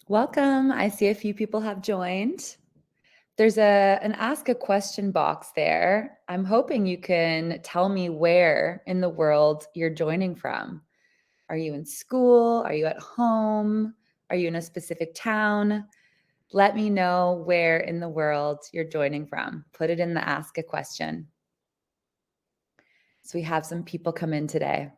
Welcome. I see a few people have joined. There's an ask a question box there. I'm hoping you can tell me where in the world you're joining from. Are you in school? Are you at home? Are you in a specific town? Let me know where in the world you're joining from. Put it in the ask a question. So we have some people come in today.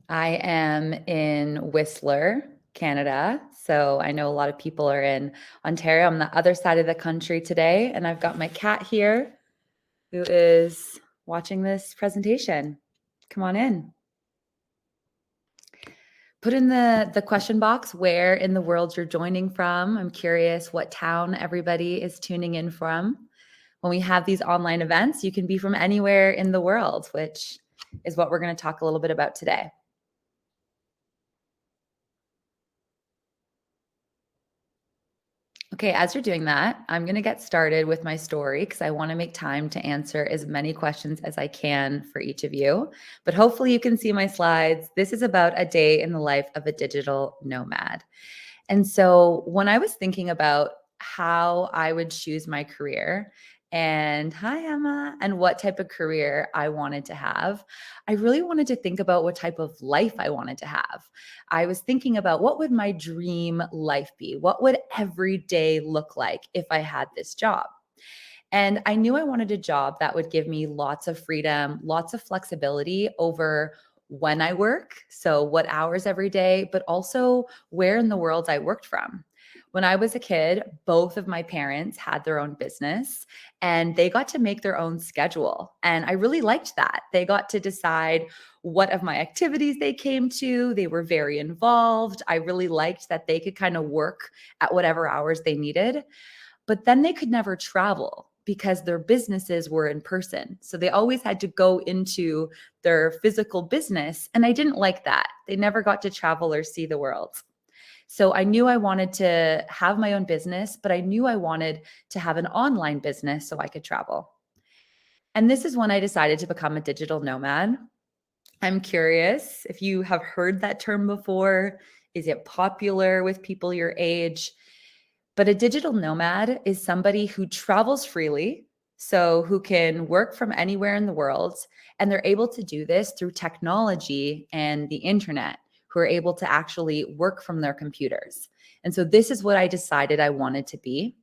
I am in Whistler, Canada. So I know a lot of people are in Ontario. I'm on the other side of the country today, and I've got my cat here who is watching this presentation. Come on in. Put in the question box where in the world you're joining from. I'm curious what town everybody is tuning in from. When we have these online events, you can be from anywhere in the world, which is what we're going to talk a little bit about today. Okay, as you're doing that, I'm going to get started with my story because I want to make time to answer as many questions as I can for each of you. But hopefully, you can see my slides. This is about a day in the life of a digital nomad. And so, when I was thinking about how I would choose my career, and hi, Emma, and what type of career I wanted to have, I really wanted to think about what type of life I wanted to have. I was thinking about what would my dream life be? What would every day look like if I had this job? And I knew I wanted a job that would give me lots of freedom, lots of flexibility over when I work. So, what hours every day, but also where in the world I worked from. When I was a kid, both of my parents had their own business and they got to make their own schedule. And I really liked that. They got to decide what of my activities they came to. They were very involved. I really liked that they could kind of work at whatever hours they needed. But then they could never travel because their businesses were in person. So they always had to go into their physical business. And I didn't like that. They never got to travel or see the world. So I knew I wanted to have my own business, but I knew I wanted to have an online business so I could travel. And this is when I decided to become a digital nomad. I'm curious if you have heard that term before. Is it popular with people your age? But a digital nomad is somebody who travels freely, so who can work from anywhere in the world. And they're able to do this through technology and the internet, who are able to actually work from their computers. And so this is what I decided I wanted to be.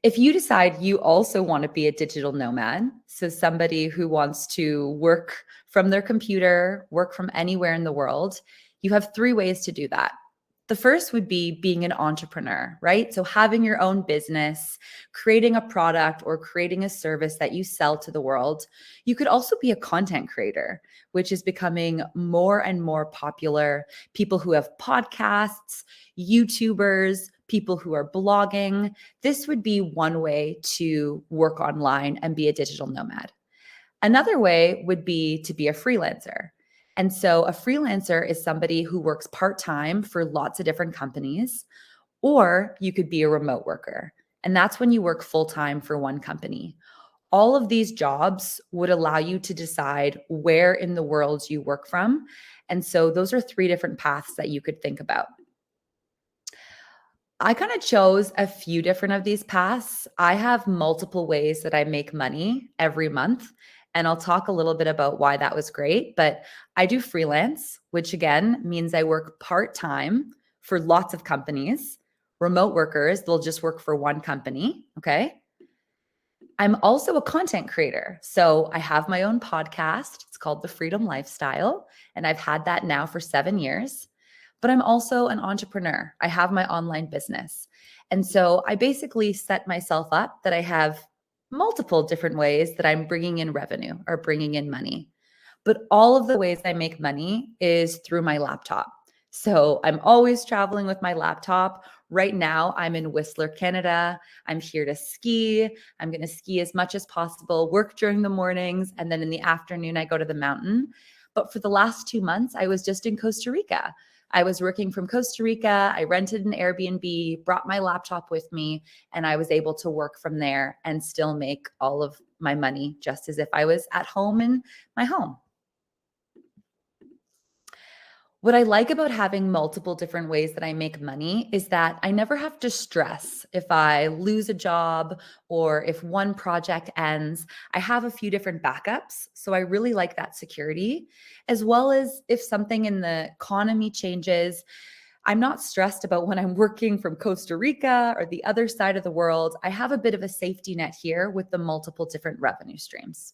If you decide you also want to be a digital nomad, so somebody who wants to work from their computer, work from anywhere in the world, you have three ways to do that. The first would be being an entrepreneur, right? So having your own business, creating a product or creating a service that you sell to the world. You could also be a content creator, which is becoming more and more popular. People who have podcasts, YouTubers, people who are blogging. This would be one way to work online and be a digital nomad. Another way would be to be a freelancer. And so a freelancer is somebody who works part-time for lots of different companies, or you could be a remote worker. And that's when you work full-time for one company. All of these jobs would allow you to decide where in the world you work from. And so those are three different paths that you could think about. I kind of chose a few different of these paths. I have multiple ways that I make money every month. And I'll talk a little bit about why that was great. But I do freelance, which again means I work part time for lots of companies. Remote workers, they'll just work for one company. Okay. I'm also a content creator. So I have my own podcast. It's called The Freedom Lifestyle. And I've had that now for 7 years. But I'm also an entrepreneur. I have my online business. And so I basically set myself up that I have multiple different ways that I'm bringing in revenue or bringing in money. But all of the ways I make money is through my laptop. So I'm always traveling with my laptop. Right now, I'm in Whistler, Canada. I'm here to ski. I'm going to ski as much as possible, work during the mornings, and then in the afternoon, I go to the mountain. But for the last 2 months, I was just in Costa Rica. I was working from Costa Rica. I rented an Airbnb, brought my laptop with me, and I was able to work from there and still make all of my money just as if I was at home in my home. What I like about having multiple different ways that I make money is that I never have to stress if I lose a job or if one project ends. I have a few different backups. So I really like that security, as well as if something in the economy changes. I'm not stressed about when I'm working from Costa Rica or the other side of the world. I have a bit of a safety net here with the multiple different revenue streams.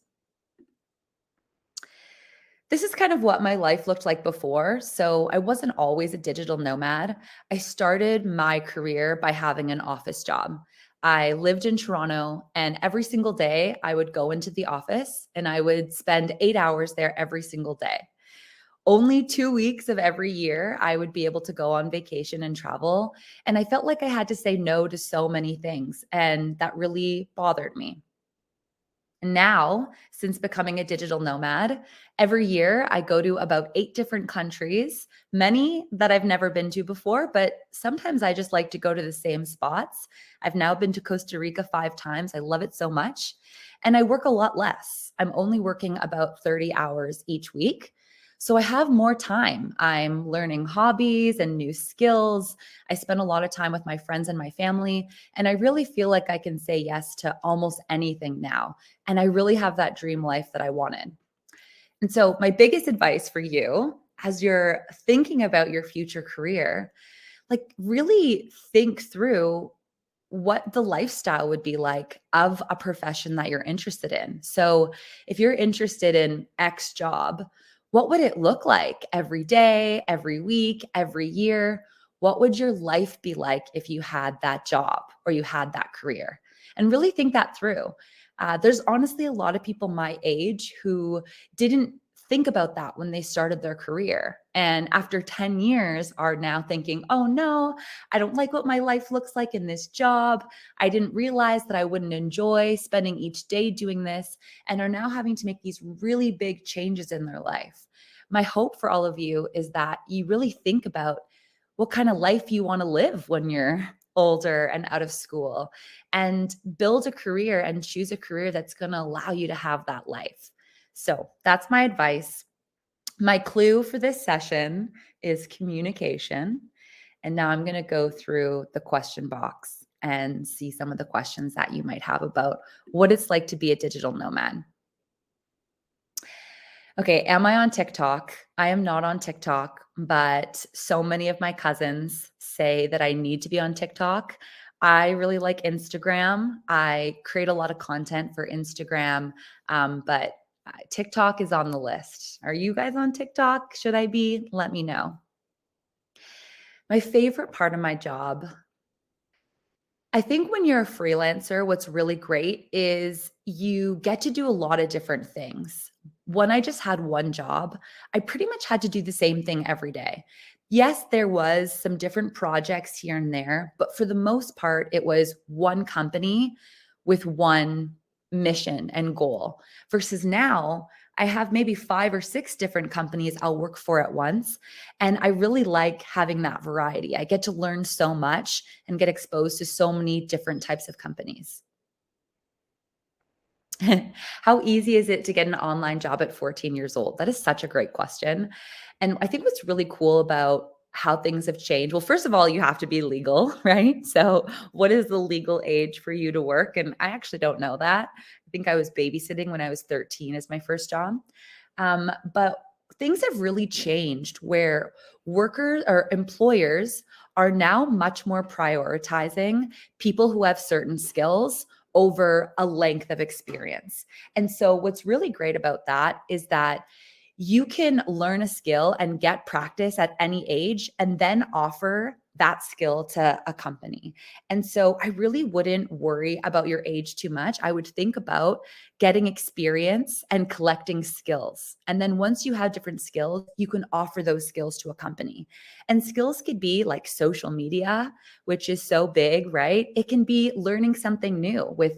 This is kind of what my life looked like before. So I wasn't always a digital nomad. I started my career by having an office job. I lived in Toronto, and every single day I would go into the office and I would spend 8 hours there every single day. Only 2 weeks of every year I would be able to go on vacation and travel. And I felt like I had to say no to so many things. And that really bothered me. Now, since becoming a digital nomad, every year I go to about 8 different countries, many that I've never been to before, but sometimes I just like to go to the same spots. I've now been to Costa Rica 5 times. I love it so much. And I work a lot less. I'm only working about 30 hours each week. So I have more time. I'm learning hobbies and new skills. I spend a lot of time with my friends and my family. And I really feel like I can say yes to almost anything now. And I really have that dream life that I wanted. And so, my biggest advice for you as you're thinking about your future career, like really think through what the lifestyle would be like of a profession that you're interested in. So, if you're interested in X job, what would it look like every day, every week, every year? What would your life be like if you had that job or you had that career? And really think that through. There's honestly a lot of people my age who didn't think about that when they started their career. And after 10 years are now thinking, oh no, I don't like what my life looks like in this job. I didn't realize that I wouldn't enjoy spending each day doing this, and are now having to make these really big changes in their life. My hope for all of you is that you really think about what kind of life you want to live when you're older and out of school, and build a career and choose a career that's going to allow you to have that life. So that's my advice. My clue for this session is communication. And now I'm going to go through the question box and see some of the questions that you might have about what it's like to be a digital nomad. Okay, am I on TikTok? I am not on TikTok, but so many of my cousins say that I need to be on TikTok. I really like Instagram. I create a lot of content for Instagram, but TikTok is on the list. Are you guys on TikTok? Should I be? Let me know. My favorite part of my job, I think when you're a freelancer, what's really great is you get to do a lot of different things. When I just had one job, I pretty much had to do the same thing every day. Yes, there was some different projects here and there, but for the most part, it was one company with one mission and goal. Versus now, I have maybe 5 or 6 different companies I'll work for at once. And I really like having that variety. I get to learn so much and get exposed to so many different types of companies. How easy is it to get an online job at 14 years old? That is such a great question. And I think what's really cool about how things have changed. Well, first of all, you have to be legal, right? So, what is the legal age for you to work? And I actually don't know that. I think I was babysitting when I was 13 as my first job. But things have really changed where workers or employers are now much more prioritizing people who have certain skills over a length of experience. And so, what's really great about that is that you can learn a skill and get practice at any age and then offer that skill to a company. And so I really wouldn't worry about your age too much. I would think about getting experience and collecting skills. And then once you have different skills, you can offer those skills to a company. And skills could be like social media, which is so big, right? It can be learning something new with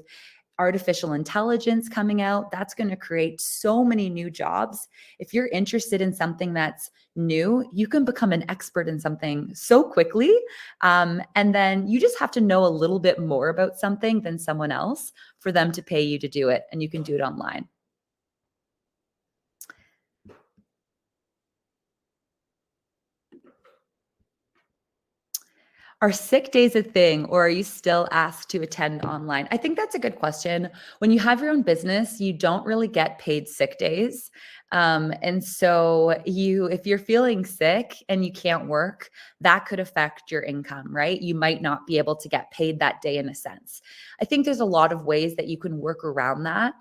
artificial intelligence coming out, that's going to create so many new jobs. If you're interested in something that's new, you can become an expert in something so quickly. And then you just have to know a little bit more about something than someone else for them to pay you to do it. And you can do it online. Are sick days a thing, or are you still asked to attend online? I think that's a good question. When you have your own business, you don't really get paid sick days. And so if you're feeling sick and you can't work, that could affect your income, right? You might not be able to get paid that day in a sense. I think there's a lot of ways that you can work around that.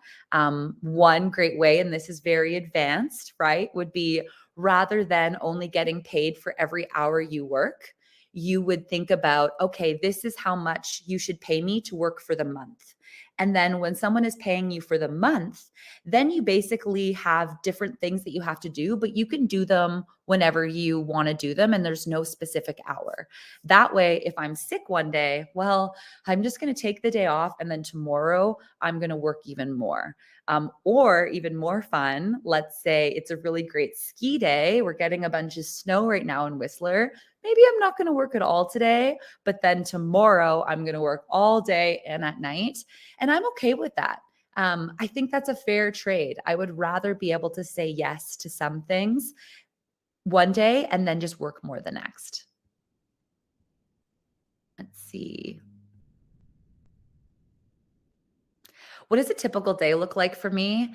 One great way, and this is very advanced, right, would be rather than only getting paid for every hour you work, you would think about, okay, this is how much you should pay me to work for the month. And then when someone is paying you for the month, then you basically have different things that you have to do, but you can do them whenever you want to do them. And there's no specific hour. That way, if I'm sick one day, well, I'm just going to take the day off. And then tomorrow I'm going to work even more. Or even more fun, let's say it's a really great ski day. We're getting a bunch of snow right now in Whistler. Maybe I'm not going to work at all today, but then tomorrow I'm going to work all day and at night. And I'm okay with that. I think that's a fair trade. I would rather be able to say yes to some things one day and then just work more the next. Let's see. What does a typical day look like for me?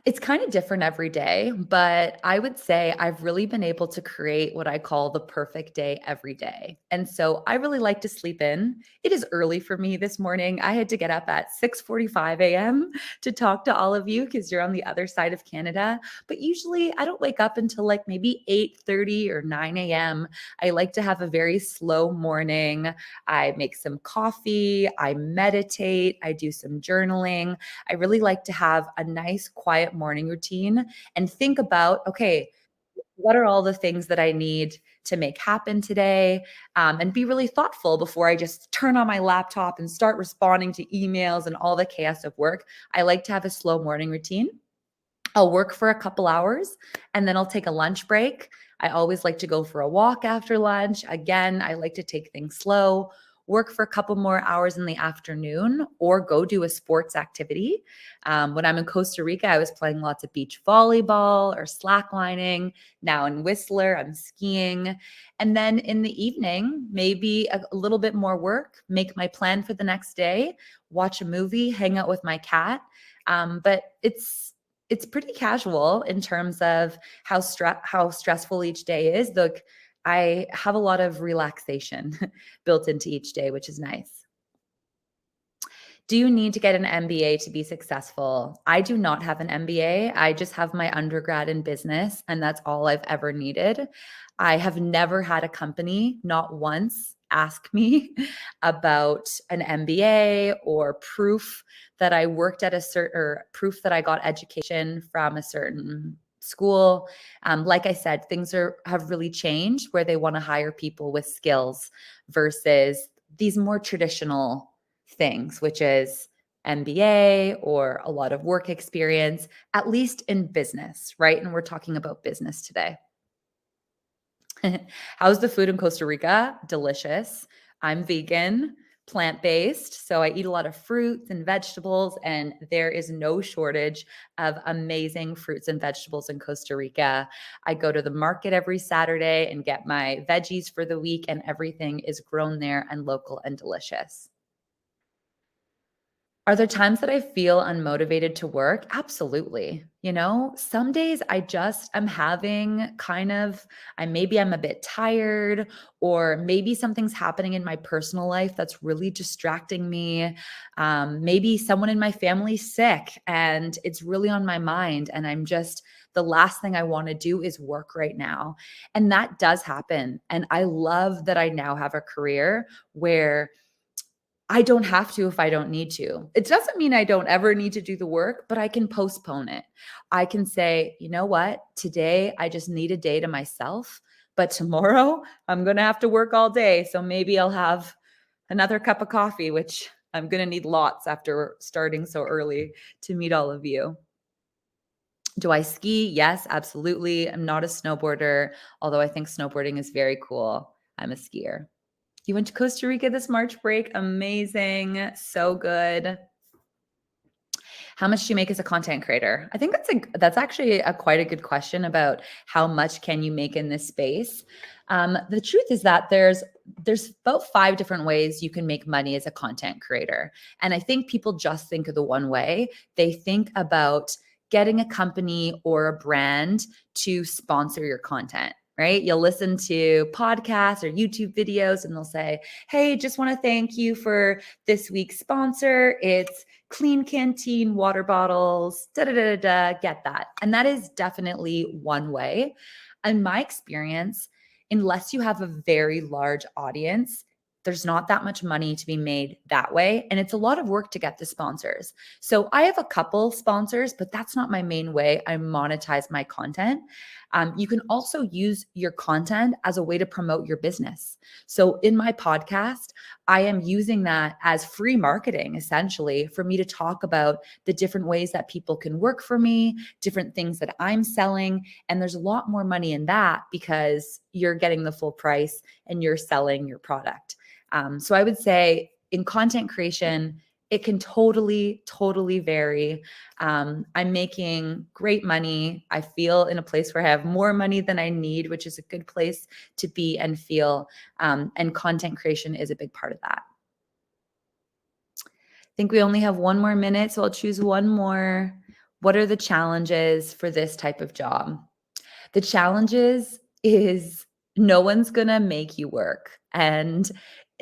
It's kind of different every day, but I would say I've really been able to create what I call the perfect day every day. And so I really like to sleep in. It is early for me this morning. I had to get up at 6:45 a.m. to talk to all of you because you're on the other side of Canada. But usually I don't wake up until like maybe 8:30 or 9 a.m. I like to have a very slow morning. I make some coffee, I meditate, I do some journaling. I really like to have a nice, quiet morning routine and think about, okay, what are all the things that I need to make happen today? And be really thoughtful before I just turn on my laptop and start responding to emails and all the chaos of work. I like to have a slow morning routine. I'll work for a couple hours and then I'll take a lunch break. I always like to go for a walk after lunch. Again, I like to take things slow, work for a couple more hours in the afternoon, or go do a sports activity. When I'm in Costa Rica, I was playing lots of beach volleyball or slacklining. Now in Whistler, I'm skiing. And then in the evening, maybe a little bit more work, make my plan for the next day, watch a movie, hang out with my cat. But it's pretty casual in terms of how stressful each day is. Look, I have a lot of relaxation built into each day, which is nice. Do you need to get an MBA to be successful? I do not have an MBA. I just have my undergrad in business, and that's all I've ever needed. I have never had a company, not once, ask me about an MBA or proof that I worked at a certain or proof that I got education from a certain school. Like I said, things have really changed where they want to hire people with skills versus these more traditional things, which is MBA or a lot of work experience, at least in business, right? And we're talking about business today. How's the food in Costa Rica? Delicious. I'm vegan, plant-based, so I eat a lot of fruits and vegetables, and there is no shortage of amazing fruits and vegetables in Costa Rica. I go to the market every Saturday and get my veggies for the week, and everything is grown there and local and delicious. Are there times that I feel unmotivated to work? Absolutely. Some days I'm having maybe I'm a bit tired, or maybe something's happening in my personal life that's really distracting me. Maybe someone in my family's sick and it's really on my mind. And the last thing I want to do is work right now. And that does happen. And I love that I now have a career where I don't have to if I don't need to. It doesn't mean I don't ever need to do the work, but I can postpone it. I can say, you know what? Today I just need a day to myself, but tomorrow I'm going to have to work all day. So maybe I'll have another cup of coffee, which I'm going to need lots after starting so early to meet all of you. Do I ski? Yes, absolutely. I'm not a snowboarder, although I think snowboarding is very cool. I'm a skier. You went to Costa Rica this March break. Amazing. So good. How much do you make as a content creator? I think that's actually a quite a good question about how much can you make in this space. The truth is that there's about 5 different ways you can make money as a content creator, and I think people just think of the one way. They think about getting a company or a brand to sponsor your content. Right? You'll listen to podcasts or YouTube videos and they'll say, "Hey, just want to thank you for this week's sponsor. It's Clean Canteen water bottles, da da da da, get that." And that is definitely one way. In my experience, unless you have a very large audience, there's not that much money to be made that way. And it's a lot of work to get the sponsors. So I have a couple sponsors, but that's not my main way I monetize my content. You can also use your content as a way to promote your business. So in my podcast, I am using that as free marketing, essentially, for me to talk about the different ways that people can work for me, different things that I'm selling. And there's a lot more money in that because you're getting the full price and you're selling your product. So I would say in content creation, it can totally, totally vary. I'm making great money. I feel in a place where I have more money than I need, which is a good place to be and feel. And content creation is a big part of that. I think we only have 1 more minute, so I'll choose one more. What are the challenges for this type of job? The challenges is no one's gonna make you work. And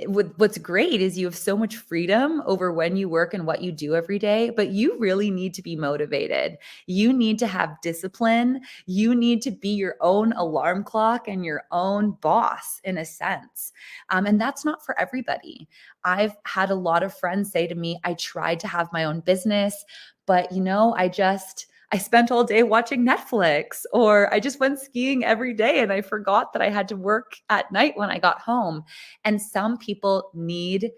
what's great is you have so much freedom over when you work and what you do every day, but you really need to be motivated. You need to have discipline. You need to be your own alarm clock and your own boss in a sense. And that's not for everybody. I've had a lot of friends say to me, I tried to have my own business, but I spent all day watching Netflix, or I just went skiing every day and I forgot that I had to work at night when I got home. And some people need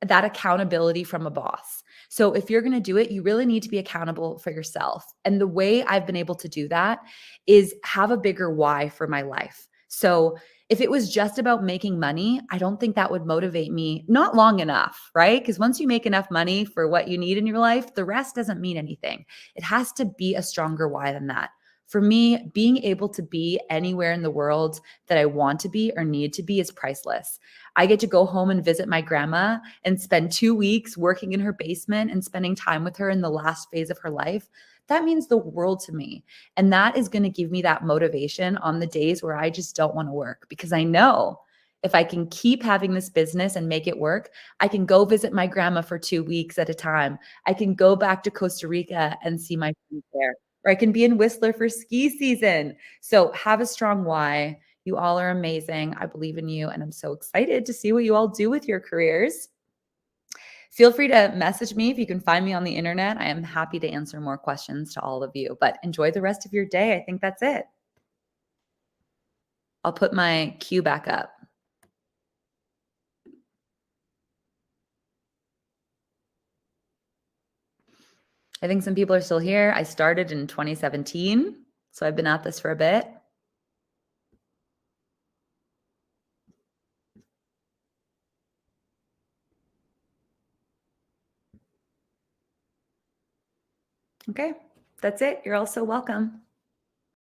that accountability from a boss. So if you're going to do it, you really need to be accountable for yourself. And the way I've been able to do that is have a bigger why for my life. So if it was just about making money, I don't think that would motivate me, not long enough, right? Because once you make enough money for what you need in your life, the rest doesn't mean anything. It has to be a stronger why than that. For me, being able to be anywhere in the world that I want to be or need to be is priceless. I get to go home and visit my grandma and spend 2 weeks working in her basement and spending time with her in the last phase of her life. That means the world to me. And that is going to give me that motivation on the days where I just don't want to work, because I know if I can keep having this business and make it work, I can go visit my grandma for 2 weeks at a time. I can go back to Costa Rica and see my friends there, or I can be in Whistler for ski season. So have a strong why. You all are amazing. I believe in you, and I'm so excited to see what you all do with your careers. Feel free to message me if you can find me on the internet. I am happy to answer more questions to all of you, but enjoy the rest of your day. I think that's it. I'll put my cue back up. I think some people are still here. I started in 2017, so I've been at this for a bit. Okay, that's it. You're all so welcome.